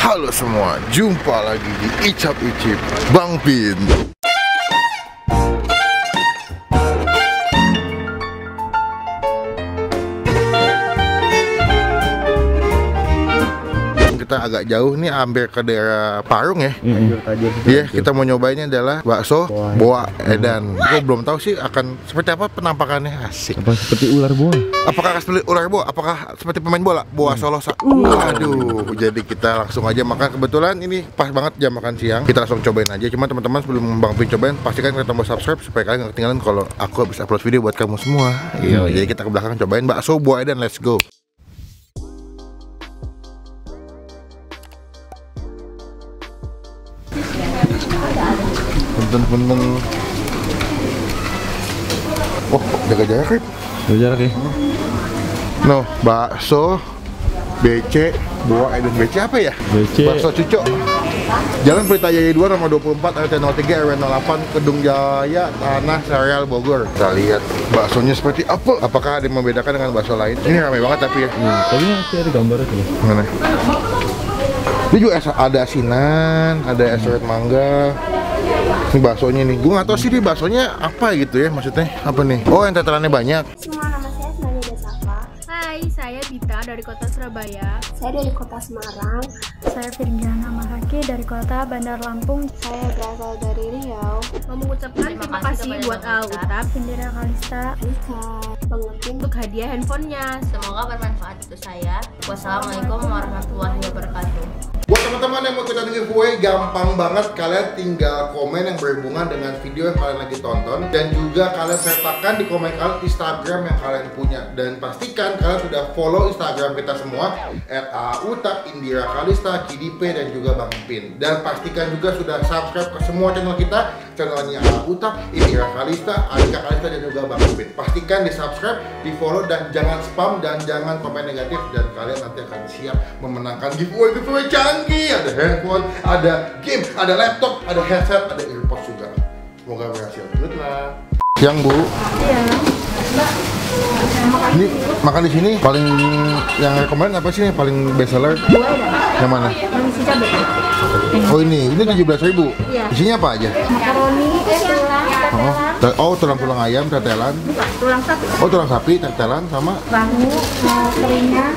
Halo semua, jumpa lagi di Icap Icip Bang Pin. Kita agak jauh nih, hampir ke daerah Parung ya. Iya, kita mau nyobainnya adalah bakso Boa Edan. Gue belum tahu sih akan seperti apa penampakannya. Asik. Apa seperti ular boa? Apakah seperti ular boa? Apakah seperti pemain bola? Boa Solosa. Aduh, jadi kita langsung aja makan. Kebetulan ini pas banget jam makan siang. Kita langsung cobain aja. Cuma teman-teman sebelum Bang Pin cobain, pastikan kalian tombol subscribe supaya kalian gak ketinggalan kalau aku bisa upload video buat kamu semua. Iya, jadi kita ke belakang cobain bakso Boa Edan. Let's go. Punten. Oh, jaga jarak ya? Jaga jarak ya? No, bakso BC Boa Edan. BC apa ya? BC Bakso Cucok. Jalan Pelita Jaya 2 nomor 24 RT 03 RW 08 Kedung Jaya Tanah Serial Bogor. Kita lihat baksonya seperti apa. Apakah ada yang membedakan dengan bakso lain? Ini ramai banget tapi ya. Tapi masih ada gambarnya tuh. Mana? Ini juga ada asinan, ada es serut mangga. Ini baksonya nih, gue nggak tahu sih di baksonya apa gitu ya, maksudnya apa nih? Oh, yang tetelannya banyak. Semua, nama saya Asmania Dasafa. Hai, saya Bita dari kota Surabaya. Saya dari kota Semarang. Saya Firjana Mahaki dari kota Bandar Lampung. Saya berasal dari Riau. Mau mengucapkan terima kasih buat Al-Utab, Indira Kalista, Alika, pengertian untuk hadiah handphonenya. Semoga bermanfaat untuk saya. Wassalamualaikum warahmatullahi wabarakatuh. Buat teman-teman yang mau ikutan giveaway, gampang banget. Kalian tinggal komen yang berhubungan dengan video yang kalian lagi tonton, dan juga kalian sertakan di komen kalian Instagram yang kalian punya. Dan pastikan kalian sudah follow Instagram kita semua @autab, Indira Kalista, KDP, dan juga Bang Pin. Dan pastikan juga sudah subscribe ke semua channel kita, channelnya Autab, Indira Kalista, Alika Kalista, dan juga Bang Pin. Pastikan di subscribe, di follow, dan jangan spam dan jangan komen negatif, dan kalian nanti akan siap memenangkan giveaway canggih. Ada handphone, ada game, ada laptop, ada headset, ada earpods juga. Semoga berhasil. Good luck. Siang Bu. Iya. Ini makan di sini paling yang rekomend apa sih nih, paling best seller? Boa Edan. Yang mana? Yang isi cabai. Oh ini 17.000. Iya. Isinya apa aja? Makaroni, tulang, tetelan. Oh, tulang ayam, tetelan. Bukan, tulang sapi. Oh, tulang sapi, tetelan sama. Bahu, keringnya.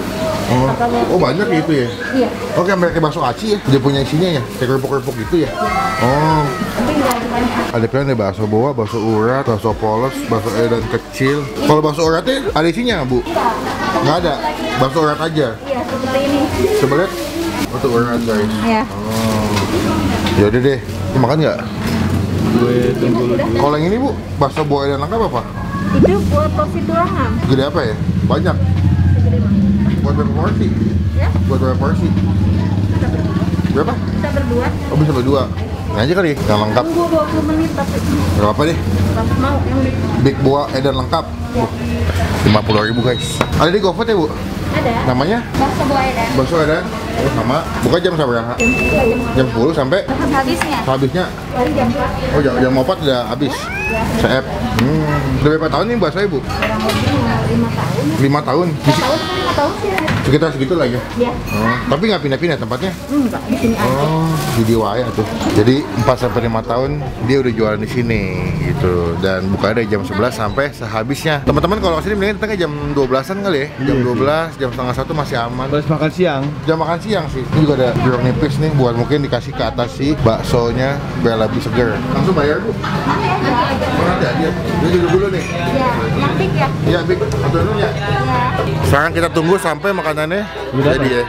Oh banyak gitu ya? Iya. Oke, kayak bakso aci ya? Dia punya isinya ya? Kayak kerupuk-kerupuk gitu ya? Oh. Tapi nggak banyak. Ada pilihan deh, bakso boa, bakso urat, bakso polos, bakso edan kecil. Kalau bakso uratnya ada isinya nggak, Bu? Nggak ada? Bakso urat aja? Iya, seperti ini. Coba lihat. Bakso urat guys. Iya. Oh. Yaudah deh, mau makan nggak? Gue tunggu dulu. Kalau yang ini Bu, bakso boa edan lengkap apa? Itu buat porsi tulangan. Gede apa ya? Banyak? Segede mana? Buat berapa porsi? Ya, Buat berapa porsi? kita berdua. Berapa? Kita berdua. Oh bisa berdua. Ini aja kali, yang lengkap. Tunggu 20 menit tapi Berapa apa deh? kalau mau yang di Big Boa Edan lengkap. 50.000 guys. Ada di GoFood ya Bu? ada. Namanya? Bakso Boa Edan. Bakso Edan. Oh sama. Buka jam berapa? Jam 10 sampai Habisnya habisnya. dari jam 4. Oh jam 4 udah habis. Seep. Udah berapa tahun nih bakso Ibu? 5 tahun. 5 tahun. 5 tahun sih. Sekitar segitu lah ya. Iya. Oh, tapi nggak pindah-pindah tempatnya? Enggak, di sini aja. Oh, di Diwaya tuh. Jadi 4 sampai 5 tahun dia udah jualan di sini gitu. Dan buka dari jam 11 sampai sehabisnya. Teman-teman kalau kesini mendingan datangnya jam 12-an kali ya. Jam 12, jam setengah 1 masih aman. Terus makan siang. Jam makan siang sih. Ini juga ada jeruk nipis nih buat mungkin dikasih ke atas sih baksonya biar lebih seger. Langsung bayar Bu. Mana aja dia. Dia duduk dulu nih. Iya, yang big ya. Iya, Bik. Atur dulu ya. Sekarang kita tunggu sampai makanannya jadi ya.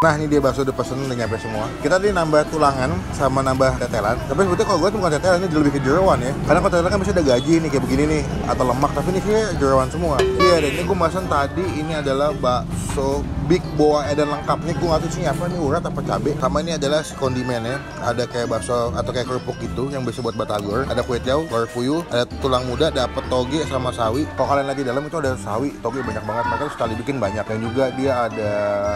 Nah ini dia bakso udah pesen, udah nyampe semua. Kita tadi nambah tulangan sama nambah tetelan. Tapi sebetulnya kalau gue tuh bukan tetelan, ini lebih ke jeroan ya. Karena kalau tetelan kan bisa ada gaji nih kayak begini nih, atau lemak. Tapi ini sih jeroan semua. Iya, dan ini gue pesan tadi, ini adalah bakso Big Boa Edan lengkap. Ini gue nggak tahu sih apa, ini urat apa cabai. Sama ini adalah si kondimennya. Ada kayak bakso atau kayak kerupuk gitu yang bisa buat batagor. Ada kue tiaw, telur puyuh, ada tulang muda, dapat toge sama sawi. Kalau kalian lagi dalam itu ada sawi, toge banyak banget. Mereka sekali bikin banyak. Dan juga dia ada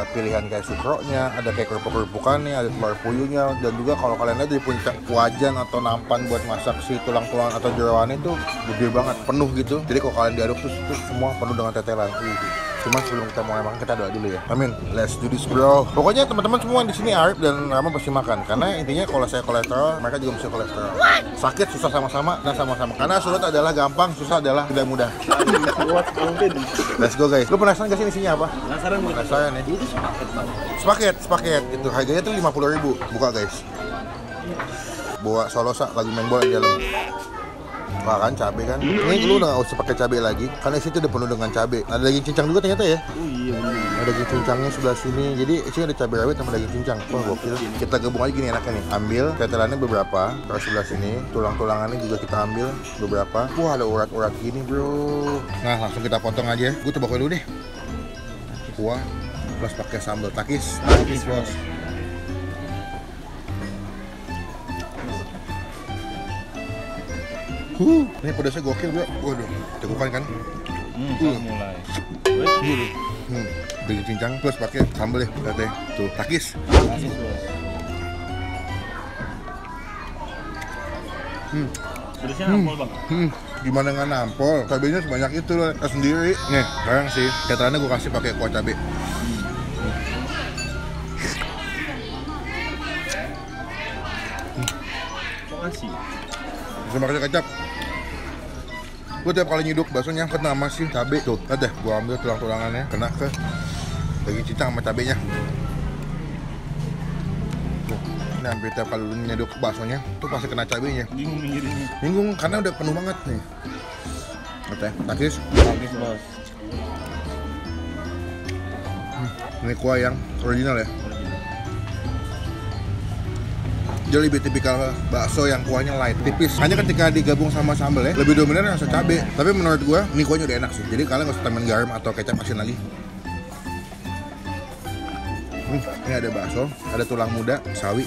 pilihan kayak sukro baksonya, ada kayak kerupuk-kerupukannya, ada telur puyuhnya, dan juga kalau kalian lihat di puncak wajan atau nampan buat masak si tulang-tulang atau jeroannya itu gede banget, penuh gitu. Jadi kalau kalian diaduk terus semua penuh dengan tetelan. Cuma sebelum kita mulai makan, kita doa dulu ya. Amin. Let's do this, bro. Pokoknya teman-teman semua di sini Arif dan Rama pasti makan. Karena intinya kalau saya kolesterol, mereka juga mesti kolesterol. Sakit susah sama-sama dan sama-sama. Karena sulit adalah gampang, susah adalah tidak mudah. Let's go guys. Lu penasaran gak sih isinya apa? Penasaran ya. Itu sepaket bang. Sepaket. Itu harganya tuh 50.000. Buka guys. Bawa solosa lagi main bola di dalam. Wah kan cabai kan. Ini lu udah gak usah pakai cabai lagi. Karena isi itu udah penuh dengan cabai. Ada daging cincang juga ternyata ya. Oh iya bener. Ada daging cincangnya sebelah sini. Jadi sini ada cabai rawit sama daging cincang. Wah gokil. Kita gabung aja gini enaknya nih. Ambil tetelannya beberapa. Terus sebelah sini tulang-tulangannya juga kita ambil beberapa. Wah ada urat-urat gini bro. Nah langsung kita potong aja. Gue coba dulu deh. Kuah plus pakai sambal takis. Takis bos. Ini pedasnya gokil bro. Waduh, cekukan kan? Mulai. Daging cincang plus pakai sambal ya, lihat deh. Tuh, takis. Takis bos. Pedasnya nampol bang. Gimana nggak nampol? Cabenya sebanyak itu loh, sendiri. Nih, sekarang sih, tetelannya gue kasih pakai kuah cabai. Kok kasih? Sama kecap. Gue tiap kali nyiduk baksonya kena sama si cabai tuh. Lihat deh, gue ambil tulang-tulangannya kena ke daging cincang sama cabainya. Tuh, ini hampir tiap kali lu nyiduk baksonya tuh pasti kena cabainya. Bingung minggirinnya. Bingung karena udah penuh banget nih. Oke, takis. Takis bos. Ini kuah yang original ya. Dia lebih tipikal bakso yang kuahnya light, tipis. Hanya ketika digabung sama sambal ya, lebih dominan rasa cabai. Tapi menurut gua, ini kuahnya udah enak sih. Jadi kalian nggak usah tambahin garam atau kecap asin lagi. Ini ada bakso, ada tulang muda, sawi.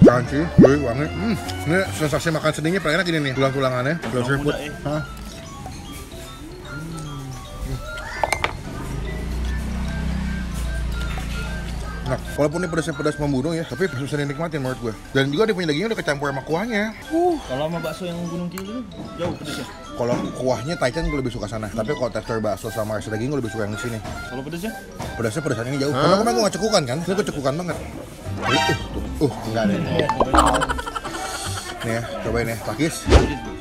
Crunchy, gurih, wangi. Ini sensasi makan sedingnya paling enak ini nih, tulang-tulangannya. Tulang muda ya. Hah? Nah, walaupun ini pedas membunuh ya, tapi susah dinikmatin menurut gue. Dan juga dia punya dagingnya udah kecampur sama kuahnya. Kalau sama bakso yang Gunung Kidul jauh pedasnya. Kalau kuahnya Taichan gue lebih suka sana. Tapi kalau tekstur bakso sama rasa daging gue lebih suka yang di sini. Kalau pedasnya? Pedasan ini jauh. Karena kemarin gue nggak cekukan kan? Ini gue cekukan banget. Enggak deh. Nih ya, cobain ya, pakis. Takis bos.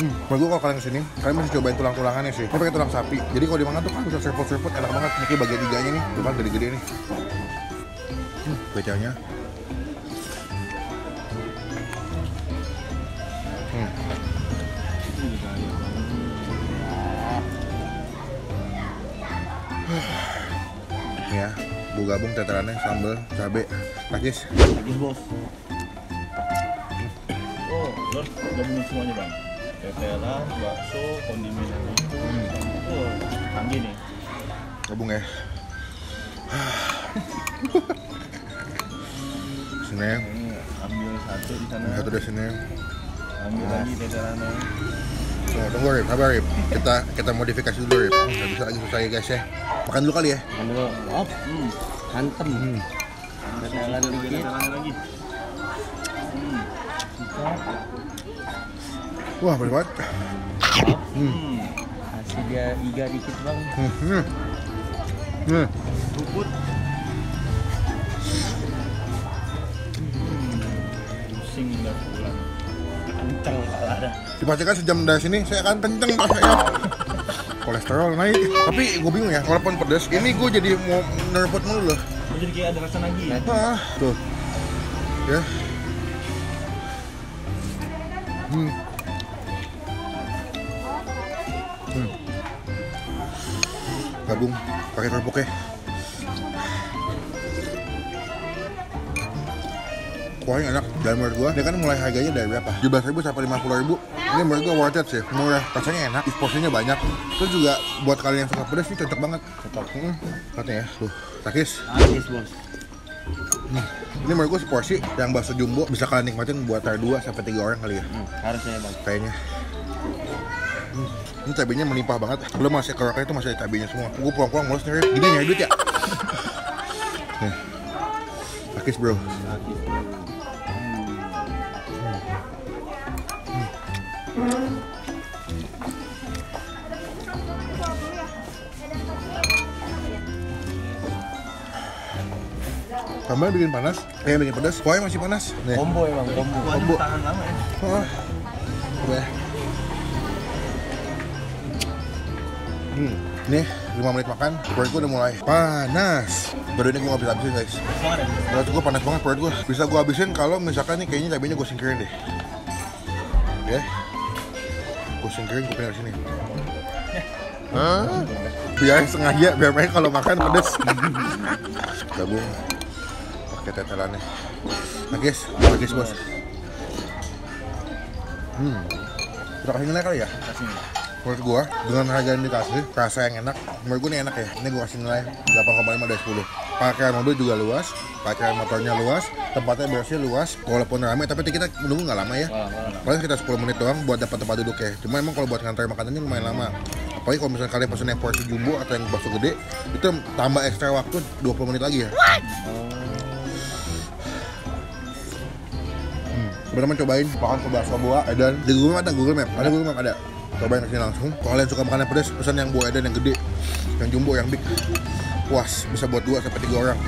Menurut gue kalau kalian kesini, kalian mesti cobain tulang-tulangannya sih. Ini pakai tulang sapi. Jadi kalau dimakan tuh kan bisa serpot-serpot, enak banget. Ini kayak bagian tiganya nih, tuh kan gede-gede nih. Becanya. Nih ya, gue gabung tetelannya, sambal, cabai, takis. Takis bos. Oh, lo gabungin semuanya bang. Tetelan, bakso, kondimen itu. Oh, canggih nih. Gabung ya. Sini. Ini ambil satu di sana. Satu dari sini. Ambil lagi tetelannya. Oh, tunggu Rip, sabar Rip. Kita modifikasi dulu Rip. Nggak bisa lagi susah ya guys ya. Makan dulu kali ya. Makan dulu. Op. Hantem. Tetelan dikit. Tetelannya lagi. Wah, bener banget. Kasih dia iga dikit bang. Ruput. Pusing nggak pulang. Kenceng kepala dah. Dipastikan sejam dari sini saya akan kenceng rasanya. Kolesterol naik. Tapi gue bingung ya, walaupun pedas, ini gue jadi mau nerpot mulu loh. Jadi kayak ada rasa lagi ya. Tuh. Ya. Gabung pakai kerupuk ya. Kuahnya enak. Dan menurut gua, dia kan mulai harganya dari berapa? 17.000 sampai 50.000. Ini menurut gua worth it sih. Murah, rasanya enak, porsinya banyak. Terus juga buat kalian yang suka pedas ini cocok banget. Cocok. Katanya ya. Tuh, takis. Takis bos. Ini menurut gua seporsi yang bakso jumbo bisa kalian nikmatin buat 2 sampai 3 orang kali ya. Harusnya bang. Kayaknya. Ini cabenya melimpah banget. Lo masih keroknya itu masih ada cabenya semua. Gue pulang-pulang males nih. Gini nyari duit ya. Nih. Akis bro. Tambah bikin panas, bikin pedas. Kuahnya masih panas. Nih. Combo emang, combo. Tahan lama ya. Oh. Udah. Nih 5 menit makan, perut gue udah mulai panas. Baru ini gue gak bisa habisin guys. Perut gue panas banget perut gue. Bisa gue habisin kalau misalkan nih kayaknya cabenya gue singkirin deh. Oke. Gue singkirin, gue pindah sini. Hah? Biar sengaja, biar mereka kalau makan pedes. Gabung. Pakai tetelannya. Nagis bos. Udah kasih nilai kali ya? Kasih nih. Menurut gua, dengan harga yang dikasih, rasa yang enak, menurut gua ini enak ya. Ini gua kasih nilai 8,5 dari 10. Parkiran mobil juga luas, parkiran motornya luas, tempatnya bersih luas, walaupun ramai, tapi kita menunggu nggak lama ya. Paling sekitar 10 menit doang buat dapat tempat duduk ya. Cuma emang kalau buat ngantar makanannya lumayan lama. Apalagi kalau misalnya kalian pesen yang porsi jumbo atau yang bakso gede, itu tambah ekstra waktu 20 menit lagi ya. Bener-bener cobain makan ke bakso Boa Edan. Di Google Map ada. Cobain kesini langsung. Kalau kalian suka makanan pedas, pesan yang Boa Edan yang gede, yang jumbo, yang big. Puas, bisa buat 2-3 orang.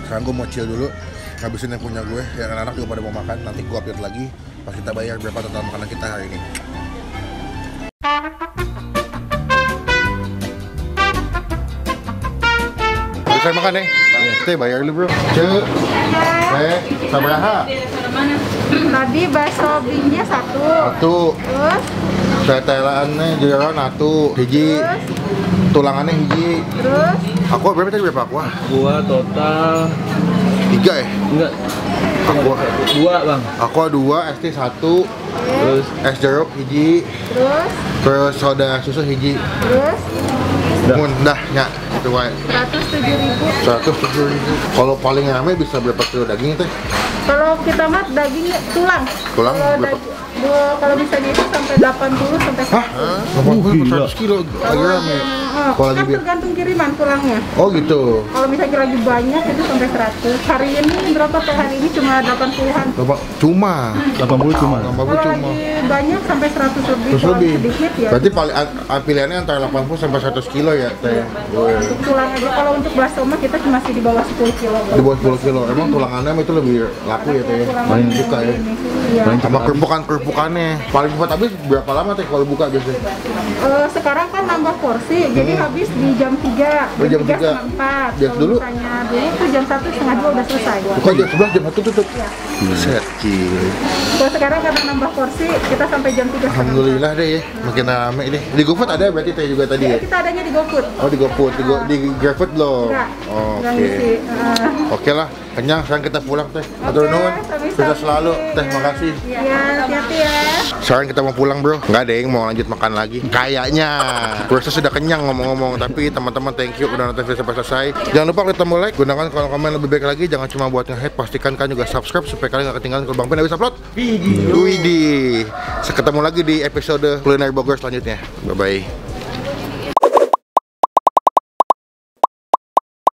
Sekarang gue mau chill dulu, ngabisin yang punya gue. Yang anak-anak juga pada mau makan. Nanti gue update lagi pas kita bayar berapa total makanan kita hari ini. Saya makan nih. Kita bayar dulu bro. Cek. Sabaraha. Tadi bakso bingnya 1. Terus Tetelaannya jeroan 1. Hiji. Tulangannya hiji. Terus Berapa tadi aku? Gua total 3 ya? enggak. Aku 2 bang. 2, ST 1. Terus Es jeruk hiji. Terus soda susu hiji. Terus Mun dah nya itu wae. 107.000. 107.000. Kalau paling rame bisa berapa kilo daging teh? Kalau kita mah dagingnya tulang. Tulang Kalau berapa? kalau misalnya itu sampai 80 sampai 100. Hah? 80 100 kilo lagi rame. Kalau Kan lagi tergantung kiriman tulangnya. Oh gitu. Kalau misalnya lagi banyak itu sampai 100. Hari ini berapa teh? Hari ini cuma 80-an. Berapa? Cuma 80 cuma. 80 Kalau cuma. lagi banyak sampai 100 lebih. Terus Kalau lebih. sedikit ya. Berarti paling pilihannya antara 80 sampai 100 kilo ya teh. Untuk tulang aja. Kalau untuk bakso mah kita masih di bawah 10 kilo. Di bawah 10 kilo. Emang tulangannya itu lebih laku ya teh. Paling suka ya. Iya. Sama kerupuk-kerupukannya. Paling cepat habis berapa lama teh kalau buka biasanya? Sekarang kan nambah porsi, jadi habis di jam 3, Oh, jam 3. setengah 4. Bias Kalau dulu? misalnya dulu tuh jam 1 setengah 2 udah selesai. Buka jam 11 jam 1 tutup. Iya. Set kill. Kalau sekarang karena nambah porsi, kita sampai jam 3 setengah 4. Alhamdulillah deh ya, makin rame deh. Di GoFood ada berarti teh juga tadi ya? Kita adanya di GoFood. Oh di GoFood, di GrabFood belum? Enggak. Enggak Oke. ngisi. Oke lah, kenyang. Sekarang kita pulang teh. Atur nuhun. sama-sama. Sukses selalu. Teh, makasih. Iya, hati-hati ya. Sekarang kita mau pulang bro. Nggak ada yang mau lanjut makan lagi. Kayaknya. Proses sudah kenyang ngomong-ngomong. Tapi teman-teman thank you udah nonton video sampai selesai. Jangan lupa klik tombol like. Gunakan kolom komen lebih baik lagi. Jangan cuma buat nge-hate. Pastikan kalian juga subscribe supaya kalian nggak ketinggalan kalau Bang Ben habis upload video. Widih. Ketemu lagi di episode Kuliner Bogor selanjutnya. Bye-bye.